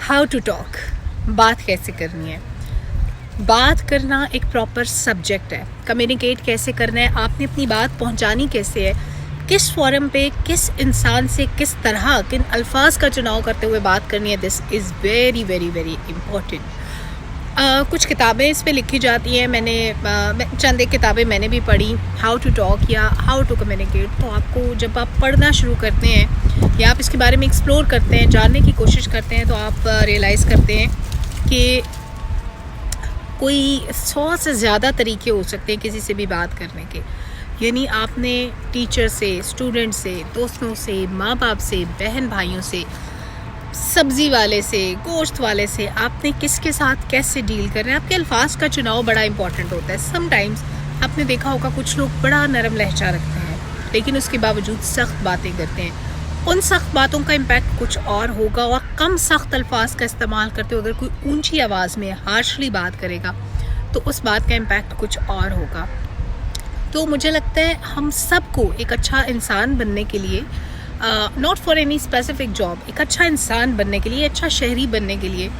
How to talk, बात कैसे करनी है। बात करना एक प्रॉपर सब्जेक्ट है। कम्युनिकेट कैसे करना है, आपने अपनी बात पहुंचानी कैसे है, किस फोरम पे किस इंसान से किस तरह किन अल्फाज का चुनाव करते हुए बात करनी है, this is very very very important. कुछ किताबें इस पे लिखी जाती हैं। चंद एक किताबें मैंने भी पढ़ी, हाउ टू टॉक या हाउ टू कम्युनिकेट। तो आपको जब आप पढ़ना शुरू करते हैं या आप इसके बारे में एक्सप्लोर करते हैं, जानने की कोशिश करते हैं, तो आप रियलाइज़ करते हैं कि कोई 100 से ज़्यादा तरीके हो सकते हैं किसी से भी बात करने के। यानी आपने टीचर से, स्टूडेंट से, दोस्तों से, माँ बाप से, बहन भाइयों से, सब्ज़ी वाले से, गोश्त वाले से, आपने किसके साथ कैसे डील कर रहे हैं। आपके अल्फाज का चुनाव बड़ा इंपॉर्टेंट होता है। समटाइम्स आपने देखा होगा कुछ लोग बड़ा नरम लहजा रखते हैं लेकिन उसके बावजूद सख्त बातें करते हैं। उन सख्त बातों का इम्पैक्ट कुछ और होगा, और कम सख्त अल्फाज का इस्तेमाल करते हुए अगर कोई ऊंची आवाज़ में हार्शली बात करेगा तो उस बात का इम्पैक्ट कुछ और होगा। तो मुझे लगता है हम सबको एक अच्छा इंसान बनने के लिए, not for any specific job, एक अच्छा इंसान बनने के लिए, अच्छा शहरी बनने के लिए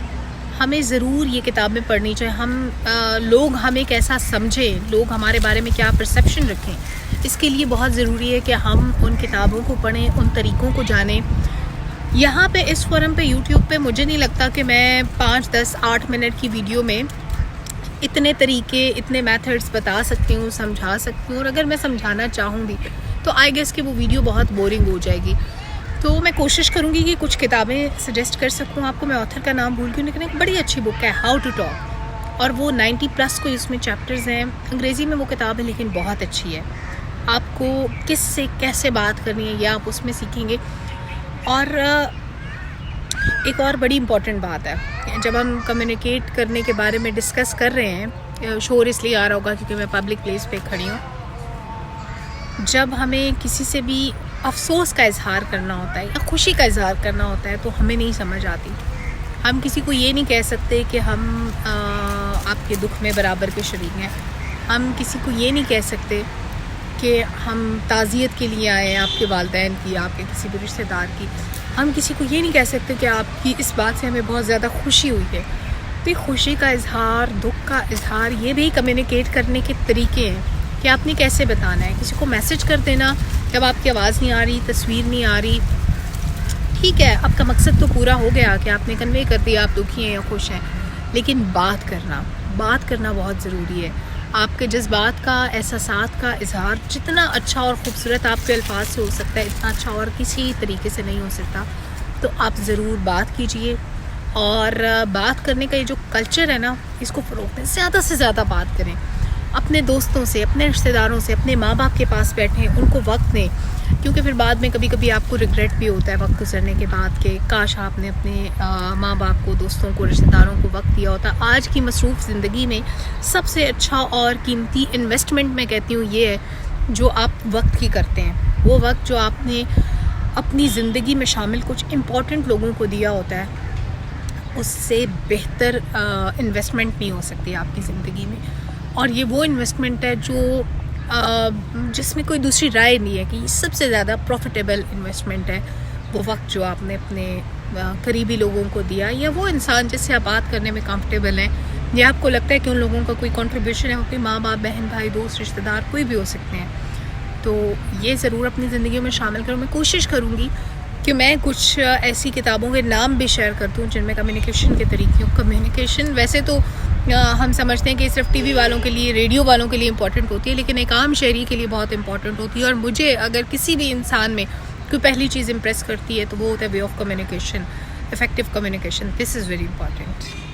हमें ज़रूर ये किताबें पढ़नी चाहिए। लोग हमें कैसा समझें, लोग हमारे बारे में क्या परसेप्शन रखें, इसके लिए बहुत ज़रूरी है कि हम उन किताबों को पढ़ें, उन तरीक़ों को जानें। यहाँ पे इस फोरम पे, यूट्यूब पे, मुझे नहीं लगता कि मैं 5, 10, 8 मिनट की वीडियो में इतने तरीके, इतने मेथड्स बता सकती हूँ, समझा सकती हूँ। और अगर मैं समझाना चाहूँ भी तो आई गेस कि वो वीडियो बहुत बोरिंग हो जाएगी। तो मैं कोशिश करूँगी कि कुछ किताबें सजेस्ट कर सकूँ आपको। मैं ऑथर का नाम भूल गई, लेकिन एक बड़ी अच्छी बुक है हाउ टू टॉक, और वो 90+ को इसमें चैप्टर्स हैं। अंग्रेज़ी में वो किताब है लेकिन बहुत अच्छी है। आपको किस से कैसे बात करनी है ये आप उसमें सीखेंगे। और एक और बड़ी इम्पॉर्टेंट बात है, जब हम कम्युनिकेट करने के बारे में डिस्कस कर रहे हैं, शोर इसलिए आ रहा होगा क्योंकि मैं पब्लिक प्लेस पे खड़ी हूँ। जब हमें किसी से भी अफसोस का इजहार करना होता है या खुशी का इजहार करना होता है तो हमें नहीं समझ आती। हम किसी को ये नहीं कह सकते कि हम आपके दुख में बराबर के शरीक हैं। हम किसी को ये नहीं कह सकते कि हम ताज़ियत के लिए आए हैं आपके वालिदैन की, आपके किसी भी रिश्तेदार की। हम किसी को ये नहीं कह सकते कि आपकी इस बात से हमें बहुत ज़्यादा खुशी हुई है। तो ये खुशी का इजहार, दुख का इजहार, ये भी कम्युनिकेट करने के तरीके हैं कि आपने कैसे बताना है। किसी को मैसेज कर देना जब आपकी आवाज़ नहीं आ रही, तस्वीर नहीं आ रही, ठीक है, आपका मकसद तो पूरा हो गया कि आपने कन्वे कर दिया आप दुखी हैं या खुश हैं, लेकिन बात करना बहुत ज़रूरी है। आपके जज्बात का, एहसासात का इजहार जितना अच्छा और ख़ूबसूरत आपके अल्फाज से हो सकता है, इतना अच्छा और किसी तरीके से नहीं हो सकता। तो आप ज़रूर बात कीजिए। और बात करने का ये जो कल्चर है ना, इसको फ़रोग़ दें, ज़्यादा से ज़्यादा बात करें। अपने दोस्तों से, अपने रिश्तेदारों से, अपने माँ बाप के पास बैठें, उनको वक्त दें, क्योंकि फिर बाद में कभी कभी आपको रिग्रेट भी होता है वक्त गुजरने के बाद कि काश आपने अपने माँ बाप को, दोस्तों को, रिश्तेदारों को वक्त दिया होता। आज की मसरूफ़ ज़िंदगी में सबसे अच्छा और कीमती इन्वेस्टमेंट मैं कहती हूँ ये है जो आप वक्त की करते हैं। वो वक्त जो आपने अपनी ज़िंदगी में शामिल कुछ इम्पॉर्टेंट लोगों को दिया होता है, उससे बेहतर इन्वेस्टमेंट नहीं हो सकती आपकी ज़िंदगी में। और ये वो इन्वेस्टमेंट है जो जिसमें कोई दूसरी राय नहीं है कि ये सबसे ज़्यादा प्रॉफिटेबल इन्वेस्टमेंट है। वो वक्त जो आपने अपने करीबी लोगों को दिया, या वो इंसान जिससे आप बात करने में कंफर्टेबल हैं, या आपको लगता है कि उन लोगों का कोई कंट्रीब्यूशन है, अपने माँ बाप, बहन भाई, दोस्त, रिश्तेदार, कोई भी हो सकते हैं। तो ये ज़रूर अपनी ज़िंदगी में शामिल करूँ। मैं कोशिश करूँगी कि मैं कुछ ऐसी किताबों के नाम भी शेयर कर दूँ जिनमें कम्युनिकेशन के तरीक़े। कम्युनिकेशन वैसे तो हम समझते हैं कि सिर्फ टीवी वालों के लिए, रेडियो वालों के लिए इम्पॉर्टेंट होती है, लेकिन एक आम शहरी के लिए बहुत इंपॉर्टेंट होती है। और मुझे अगर किसी भी इंसान में कोई पहली चीज़ इम्प्रेस करती है तो वो होता है way of communication, effective communication. This is very important.